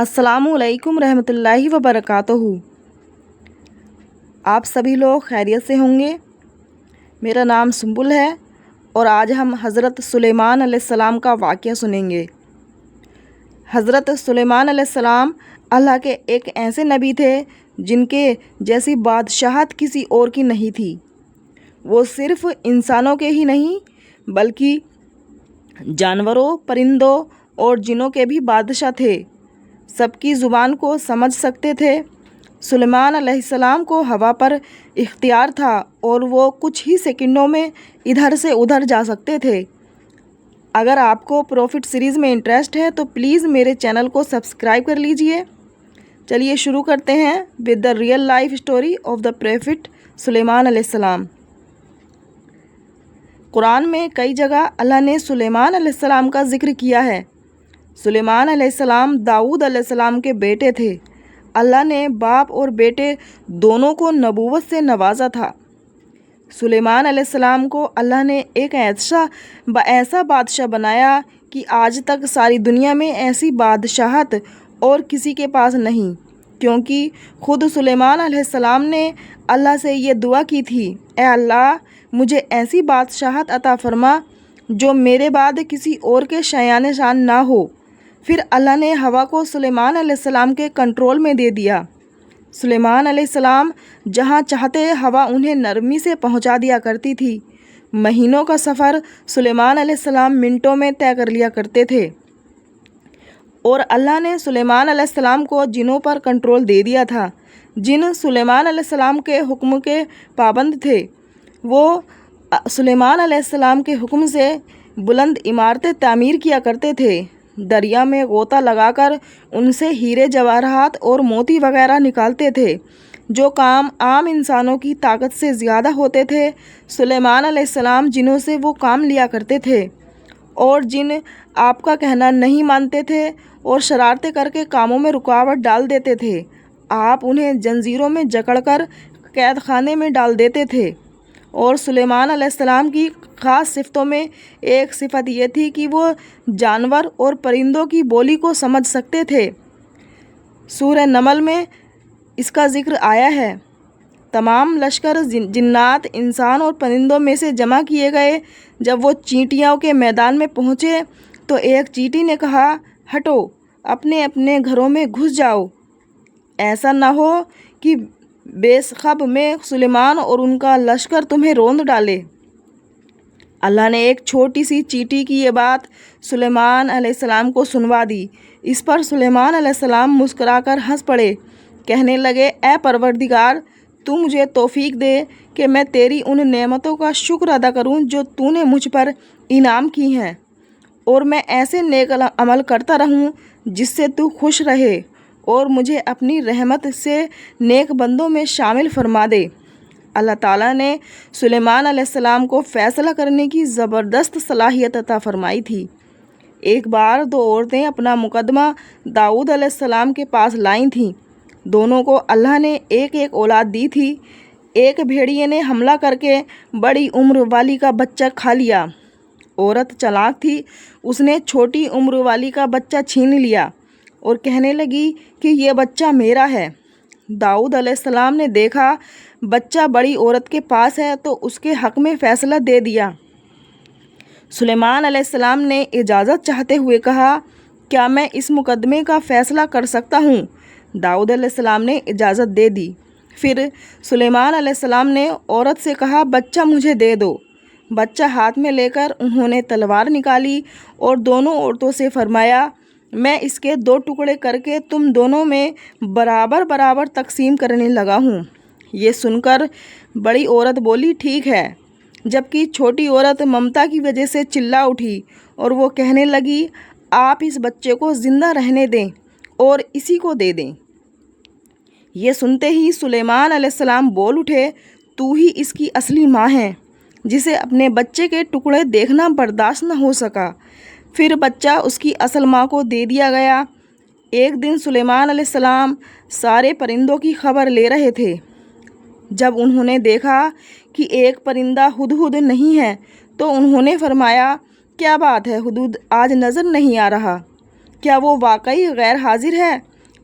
السلام علیکم رحمۃ اللہ وبرکاتہ۔ آپ سبھی لوگ خیریت سے ہوں گے۔ میرا نام سنبل ہے اور آج ہم حضرت سلیمان علیہ السلام کا واقعہ سنیں گے۔ حضرت سلیمان علیہ السلام اللہ کے ایک ایسے نبی تھے جن کے جیسی بادشاہت کسی اور کی نہیں تھی۔ وہ صرف انسانوں کے ہی نہیں بلکہ جانوروں، پرندوں اور جنوں کے بھی بادشاہ تھے۔ سب کی زبان کو سمجھ سکتے تھے۔ سلیمان علیہ السلام کو ہوا پر اختیار تھا اور وہ کچھ ہی سیکنڈوں میں ادھر سے ادھر جا سکتے تھے۔ اگر آپ کو پروفٹ سیریز میں انٹرسٹ ہے تو پلیز میرے چینل کو سبسکرائب کر لیجئے۔ چلیے شروع کرتے ہیں with the real life story of the prophet Sulaiman علیہ السلام۔ قرآن میں کئی جگہ اللہ نے سلیمان علیہ السلام کا ذکر کیا ہے۔ سلیمان علیہ السلام داؤد علیہ السلام کے بیٹے تھے۔ اللہ نے باپ اور بیٹے دونوں کو نبوت سے نوازا تھا۔ سلیمان علیہ السلام کو اللہ نے ایک ایسا بادشاہ بنایا کہ آج تک ساری دنیا میں ایسی بادشاہت اور کسی کے پاس نہیں، کیونکہ خود سلیمان علیہ السلام نے اللہ سے یہ دعا کی تھی، اے اللہ مجھے ایسی بادشاہت عطا فرما جو میرے بعد کسی اور کے شایان شان نہ ہو۔ پھر اللہ نے ہوا کو سلیمان علیہ السلام کے کنٹرول میں دے دیا۔ سلیمان علیہ السلام جہاں چاہتے ہوا انہیں نرمی سے پہنچا دیا کرتی تھی۔ مہینوں کا سفر سلیمان علیہ السلام منٹوں میں طے کر لیا کرتے تھے۔ اور اللہ نے سلیمان علیہ السلام کو جنوں پر کنٹرول دے دیا تھا۔ جن سلیمان علیہ السلام کے حکم کے پابند تھے۔ وہ سلیمان علیہ السلام کے حکم سے بلند عمارتیں تعمیر کیا کرتے تھے۔ دریا میں غوطہ لگا کر ان سے ہیرے جواہرات اور موتی وغیرہ نکالتے تھے۔ جو کام عام انسانوں کی طاقت سے زیادہ ہوتے تھے، سلیمان علیہ السلام جنوں سے وہ کام لیا کرتے تھے۔ اور جن آپ کا کہنا نہیں مانتے تھے اور شرارتیں کر کے کاموں میں رکاوٹ ڈال دیتے تھے، آپ انہیں جنزیروں میں جکڑ کر قید خانے میں ڈال دیتے تھے۔ اور سلیمان علیہ السلام کی خاص صفتوں میں ایک صفت یہ تھی کہ وہ جانور اور پرندوں کی بولی کو سمجھ سکتے تھے۔ سورہ نمل میں اس کا ذکر آیا ہے۔ تمام لشکر جنات، انسان اور پرندوں میں سے جمع کیے گئے۔ جب وہ چیونٹیوں کے میدان میں پہنچے تو ایک چیونٹی نے کہا، ہٹو، اپنے اپنے گھروں میں گھس جاؤ، ایسا نہ ہو کہ بے خب میں سلیمان اور ان کا لشکر تمہیں روند ڈالے۔ اللہ نے ایک چھوٹی سی چیونٹی کی یہ بات سلیمان علیہ السلام کو سنوا دی۔ اس پر سلیمان علیہ السلام مسکرا کر ہنس پڑے، کہنے لگے، اے پروردگار، تو مجھے توفیق دے کہ میں تیری ان نعمتوں کا شکر ادا کروں جو تو نے مجھ پر انعام کی ہیں، اور میں ایسے نیک عمل کرتا رہوں جس سے تو خوش رہے، اور مجھے اپنی رحمت سے نیک بندوں میں شامل فرما دے۔ اللہ تعالیٰ نے سلیمان علیہ السلام کو فیصلہ کرنے کی زبردست صلاحیت عطا فرمائی تھی۔ ایک بار دو عورتیں اپنا مقدمہ داؤد علیہ السلام کے پاس لائیں تھیں۔ دونوں کو اللہ نے ایک ایک اولاد دی تھی۔ ایک بھیڑیے نے حملہ کر کے بڑی عمر والی کا بچہ کھا لیا۔ عورت چالاک تھی، اس نے چھوٹی عمر والی کا بچہ چھین لیا اور کہنے لگی کہ یہ بچہ میرا ہے۔ داؤد علیہ السلام نے دیکھا بچہ بڑی عورت کے پاس ہے تو اس کے حق میں فیصلہ دے دیا۔ سلیمان علیہ السلام نے اجازت چاہتے ہوئے کہا، کیا میں اس مقدمے کا فیصلہ کر سکتا ہوں؟ داؤد علیہ السلام نے اجازت دے دی۔ پھر سلیمان علیہ السلام نے عورت سے کہا، بچہ مجھے دے دو۔ بچہ ہاتھ میں لے کر انہوں نے تلوار نکالی اور دونوں عورتوں سے فرمایا، میں اس کے 2 ٹکڑے کر کے تم دونوں میں برابر برابر تقسیم کرنے لگا ہوں۔ یہ سن کر بڑی عورت بولی، ٹھیک ہے، جبکہ چھوٹی عورت ممتا کی وجہ سے چلا اٹھی اور وہ کہنے لگی، آپ اس بچے کو زندہ رہنے دیں اور اسی کو دے دیں۔ یہ سنتے ہی سلیمان علیہ السلام بول اٹھے، تو ہی اس کی اصلی ماں ہے، جسے اپنے بچے کے ٹکڑے دیکھنا برداشت نہ ہو سکا۔ پھر بچہ اس کی اصل ماں کو دے دیا گیا۔ ایک دن سلیمان علیہ السلام سارے پرندوں کی خبر لے رہے تھے۔ جب انہوں نے دیکھا کہ ایک پرندہ ہدہد نہیں ہے تو انہوں نے فرمایا، کیا بات ہے، ہدہد آج نظر نہیں آ رہا، کیا وہ واقعی غیر حاضر ہے؟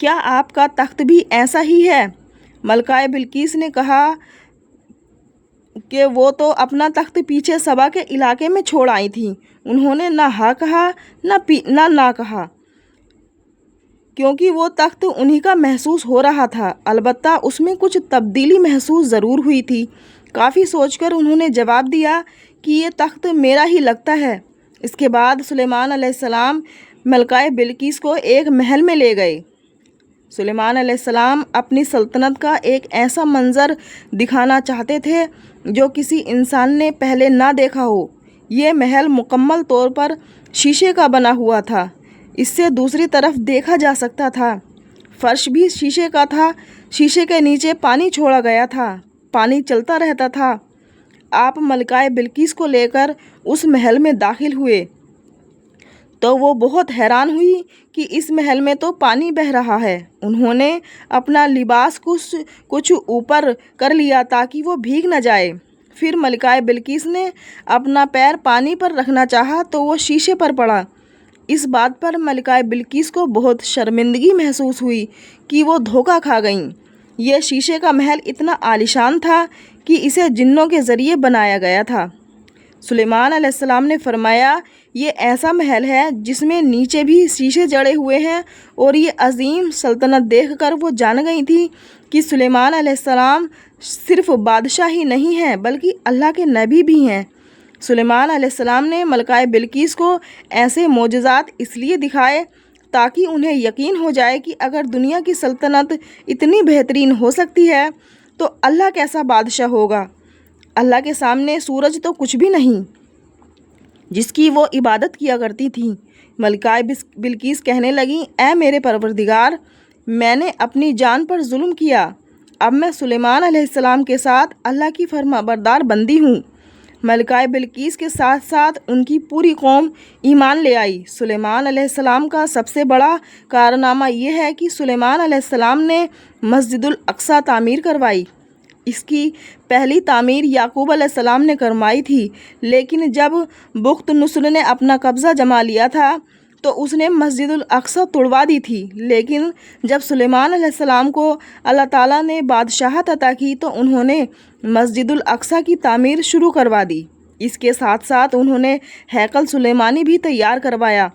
کیا آپ کا تخت بھی ایسا ہی ہے؟ ملکہ بلقیس نے کہا کہ وہ تو اپنا تخت پیچھے سبا کے علاقے میں چھوڑ آئی تھیں۔ انہوں نے نہ ہاں کہا نہ کہا، کیونکہ وہ تخت انہی کا محسوس ہو رہا تھا، البتہ اس میں کچھ تبدیلی محسوس ضرور ہوئی تھی۔ کافی سوچ کر انہوں نے جواب دیا کہ یہ تخت میرا ہی لگتا ہے۔ اس کے بعد سلیمان علیہ السلام ملکہ بلقیس کو ایک محل میں لے گئے۔ سلیمان علیہ السلام اپنی سلطنت کا ایک ایسا منظر دکھانا چاہتے تھے جو کسی انسان نے پہلے نہ دیکھا ہو۔ یہ محل مکمل طور پر شیشے کا بنا ہوا تھا، اس سے دوسری طرف دیکھا جا سکتا تھا۔ فرش بھی شیشے کا تھا، شیشے کے نیچے پانی چھوڑا گیا تھا، پانی چلتا رہتا تھا۔ آپ ملکہ بلقیس کو لے کر اس محل میں داخل ہوئے تو وہ بہت حیران ہوئی کہ اس محل میں تو پانی بہہ رہا ہے۔ انہوں نے اپنا لباس کچھ اوپر کر لیا تاکہ وہ بھیگ نہ جائے۔ پھر ملکہ بلقیس نے اپنا پیر پانی پر رکھنا چاہا تو وہ شیشے پر پڑا۔ اس بات پر ملکہ بلقیس کو بہت شرمندگی محسوس ہوئی کہ وہ دھوکہ کھا گئیں۔ یہ شیشے کا محل اتنا عالیشان تھا کہ اسے جنوں کے ذریعے بنایا گیا تھا۔ سلیمان علیہ السلام نے فرمایا، یہ ایسا محل ہے جس میں نیچے بھی شیشے جڑے ہوئے ہیں، اور یہ عظیم سلطنت دیکھ کر وہ جان گئی تھی کہ سلیمان علیہ السلام صرف بادشاہ ہی نہیں ہیں بلکہ اللہ کے نبی بھی ہیں۔ سلیمان علیہ السلام نے ملکہ بلقیس کو ایسے معجزات اس لیے دکھائے تاکہ انہیں یقین ہو جائے کہ اگر دنیا کی سلطنت اتنی بہترین ہو سکتی ہے تو اللہ کیسا بادشاہ ہوگا۔ اللہ کے سامنے سورج تو کچھ بھی نہیں جس کی وہ عبادت کیا کرتی تھیں۔ ملکہ بلقیس کہنے لگیں، اے میرے پروردگار، میں نے اپنی جان پر ظلم کیا، اب میں سلیمان علیہ السلام کے ساتھ اللہ کی فرما بردار بندی ہوں۔ ملکہ بلقیس کے ساتھ ساتھ ان کی پوری قوم ایمان لے آئی۔ سلیمان علیہ السلام کا سب سے بڑا کارنامہ یہ ہے کہ سلیمان علیہ السلام نے مسجد الاقصیٰ تعمیر کروائی۔ اس کی پہلی تعمیر یعقوب علیہ السلام نے کروائی تھی، لیکن جب بخت نصر نے اپنا قبضہ جما لیا تھا تو اس نے مسجد الاقصیٰ توڑوا دی تھی۔ لیکن جب سلیمان علیہ السلام کو اللہ تعالیٰ نے بادشاہت عطا کی تو انہوں نے مسجد الاقصیٰ کی تعمیر شروع کروا دی۔ اس کے ساتھ ساتھ انہوں نے ہیکل سلیمانی بھی تیار کروایا۔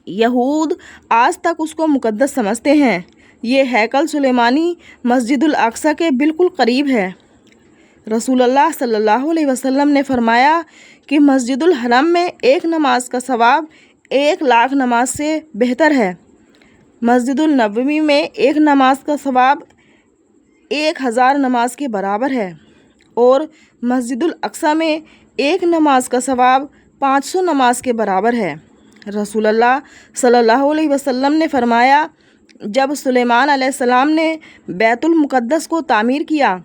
یہود آج تک اس کو مقدس سمجھتے ہیں۔ یہ ہیکل سلیمانی مسجد الاقصیٰ کے بالکل قریب ہے۔ رسول اللہ صلی اللہ علیہ وسلم نے فرمایا کہ مسجد الحرم میں ایک نماز کا ثواب 1,00,000 نماز سے بہتر ہے۔ مسجد النبوی میں ایک نماز کا ثواب 1,000 نماز کے برابر ہے، اور مسجد الاقصیٰ میں ایک نماز کا ثواب 500 نماز کے برابر ہے۔ رسول اللہ صلی اللہ علیہ وسلم نے فرمایا، جب سلیمان علیہ السلام نے بیت المقدس کو تعمیر کیا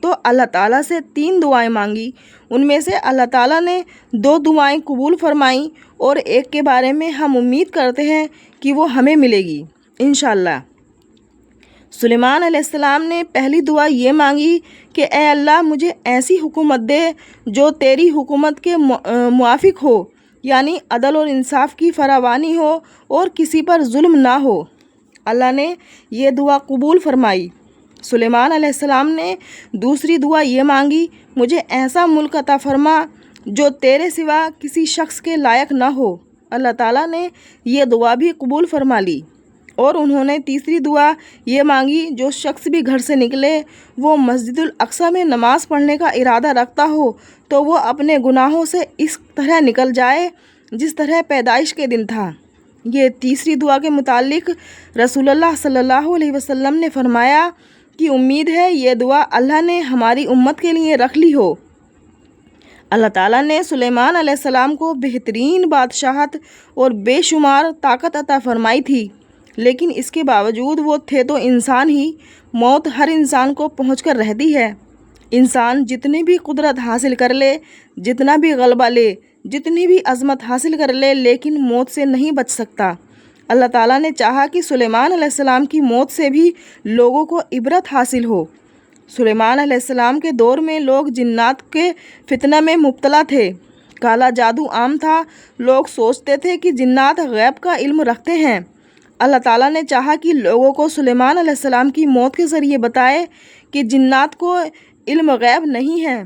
تو اللہ تعالیٰ سے 3 دعائیں مانگی۔ ان میں سے اللہ تعالیٰ نے 2 دعائیں قبول فرمائیں، اور ایک کے بارے میں ہم امید کرتے ہیں کہ وہ ہمیں ملے گی انشاءاللہ۔ سلیمان علیہ السلام نے پہلی دعا یہ مانگی کہ اے اللہ، مجھے ایسی حکومت دے جو تیری حکومت کے موافق ہو، یعنی عدل اور انصاف کی فراوانی ہو اور کسی پر ظلم نہ ہو۔ اللہ نے یہ دعا قبول فرمائی۔ سلیمان علیہ السلام نے دوسری دعا یہ مانگی، مجھے ایسا ملک عطا فرما جو تیرے سوا کسی شخص کے لائق نہ ہو۔ اللہ تعالیٰ نے یہ دعا بھی قبول فرما لی۔ اور انہوں نے تیسری دعا یہ مانگی، جو شخص بھی گھر سے نکلے وہ مسجد الاقصیٰ میں نماز پڑھنے کا ارادہ رکھتا ہو تو وہ اپنے گناہوں سے اس طرح نکل جائے جس طرح پیدائش کے دن تھا۔ یہ تیسری دعا کے متعلق رسول اللہ صلی اللہ علیہ وسلم نے فرمایا کہ امید ہے یہ دعا اللہ نے ہماری امت کے لیے رکھ لی ہو۔ اللہ تعالیٰ نے سلیمان علیہ السلام کو بہترین بادشاہت اور بے شمار طاقت عطا فرمائی تھی، لیکن اس کے باوجود وہ تھے تو انسان ہی۔ موت ہر انسان کو پہنچ کر رہتی ہے۔ انسان جتنی بھی قدرت حاصل کر لے، جتنا بھی غلبہ لے، جتنی بھی عظمت حاصل کر لے، لیکن موت سے نہیں بچ سکتا۔ اللہ تعالیٰ نے چاہا کہ سلیمان علیہ السلام کی موت سے بھی لوگوں کو عبرت حاصل ہو۔ سلیمان علیہ السلام کے دور میں لوگ جنات کے فتنہ میں مبتلا تھے۔ کالا جادو عام تھا، لوگ سوچتے تھے کہ جنات غیب کا علم رکھتے ہیں۔ اللہ تعالیٰ نے چاہا کہ لوگوں کو سلیمان علیہ السلام کی موت کے ذریعے بتائے کہ جنات کو علم غیب نہیں ہے۔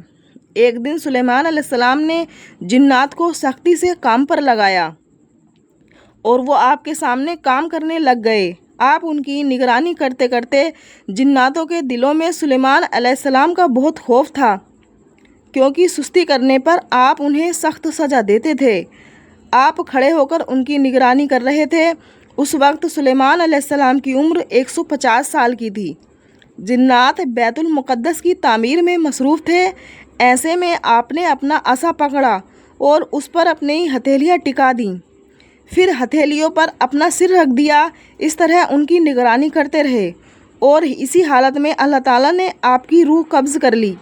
ایک دن سلیمان علیہ السلام نے جنات کو سختی سے کام پر لگایا اور وہ آپ کے سامنے کام کرنے لگ گئے۔ آپ ان کی نگرانی کرتے کرتے جناتوں کے دلوں میں سلیمان علیہ السلام کا بہت خوف تھا، کیونکہ سستی کرنے پر آپ انہیں سخت سزا دیتے تھے۔ آپ کھڑے ہو کر ان کی نگرانی کر رہے تھے۔ اس وقت سلیمان علیہ السلام کی عمر 150 سال کی تھی۔ جنات بیت المقدس کی تعمیر میں مصروف تھے۔ ایسے میں آپ نے اپنا عصا پکڑا اور اس پر اپنی ہتھیلیاں ٹکا دیں، پھر ہتھیلیوں پر اپنا سر رکھ دیا۔ اس طرح ان کی نگرانی کرتے رہے اور اسی حالت میں اللہ تعالیٰ نے آپ کی روح قبض کر لی۔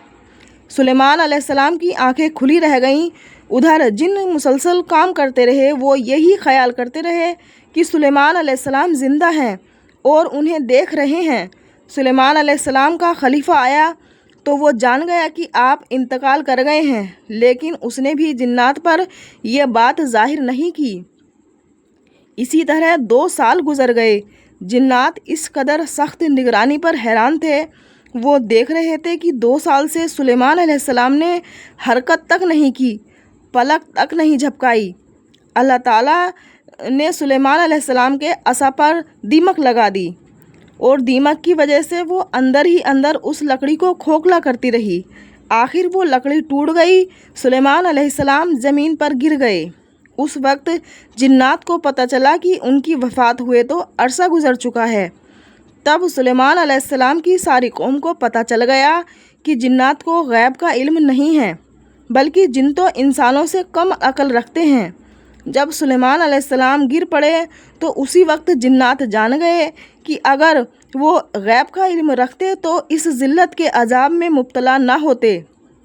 سلیمان علیہ السلام کی آنکھیں کھلی رہ گئیں۔ ادھر جن مسلسل کام کرتے رہے، وہ یہی خیال کرتے رہے کہ سلیمان علیہ السلام زندہ ہیں اور انہیں دیکھ رہے ہیں۔ سلیمان علیہ السلام کا خلیفہ آیا تو وہ جان گیا کہ آپ انتقال کر گئے ہیں، لیکن اس نے بھی جنات پر یہ بات ظاہر نہیں کی۔ اسی طرح 2 سال گزر گئے۔ جنات اس قدر سخت نگرانی پر حیران تھے۔ وہ دیکھ رہے تھے کہ 2 سال سے سلیمان علیہ السلام نے حرکت تک نہیں کی، پلک تک نہیں جھپکائی۔ اللہ تعالیٰ نے سلیمان علیہ السلام کے عصا پر دیمک لگا دی اور دیمک کی وجہ سے وہ اندر ہی اندر اس لکڑی کو کھوکھلا کرتی رہی۔ آخر وہ لکڑی ٹوٹ گئی۔ سلیمان علیہ السلام زمین پر گر گئے۔ اس وقت جنات کو پتہ چلا کہ ان کی وفات ہوئے تو عرصہ گزر چکا ہے۔ تب سلیمان علیہ السلام کی ساری قوم کو پتہ چل گیا کہ جنات کو غیب کا علم نہیں ہے، بلکہ جن تو انسانوں سے کم عقل رکھتے ہیں۔ جب سلیمان علیہ السلام گر پڑے تو اسی وقت جنات جان گئے کہ اگر وہ غیب کا علم رکھتے تو اس ذلت کے عذاب میں مبتلا نہ ہوتے۔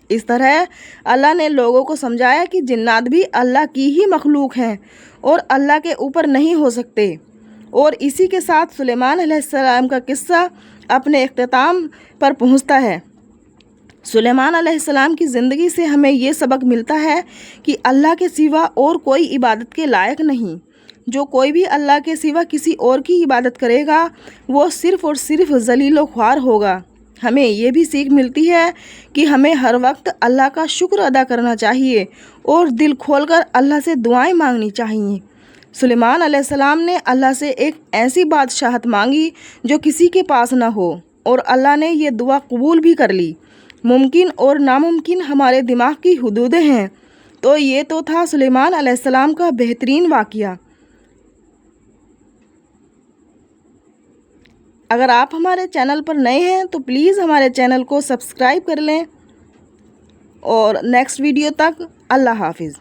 اس طرح اللہ نے لوگوں کو سمجھایا کہ جنات بھی اللہ کی ہی مخلوق ہیں اور اللہ کے اوپر نہیں ہو سکتے۔ اور اسی کے ساتھ سلیمان علیہ السلام کا قصہ اپنے اختتام پر پہنچتا ہے۔ سلیمان علیہ السلام کی زندگی سے ہمیں یہ سبق ملتا ہے کہ اللہ کے سوا اور کوئی عبادت کے لائق نہیں۔ جو کوئی بھی اللہ کے سوا کسی اور کی عبادت کرے گا، وہ صرف اور صرف ذلیل و خوار ہوگا۔ ہمیں یہ بھی سیکھ ملتی ہے کہ ہمیں ہر وقت اللہ کا شکر ادا کرنا چاہیے اور دل کھول کر اللہ سے دعائیں مانگنی چاہیے۔ سلیمان علیہ السلام نے اللہ سے ایک ایسی بادشاہت مانگی جو کسی کے پاس نہ ہو، اور اللہ نے یہ دعا قبول بھی کر لی۔ ممکن اور ناممکن ہمارے دماغ کی حدودیں ہیں، تو یہ تو تھا سلیمان علیہ السلام کا بہترین واقعہ۔ اگر آپ ہمارے چینل پر نئے ہیں تو پلیز ہمارے چینل کو سبسکرائب کر لیں، اور نیکسٹ ویڈیو تک اللہ حافظ۔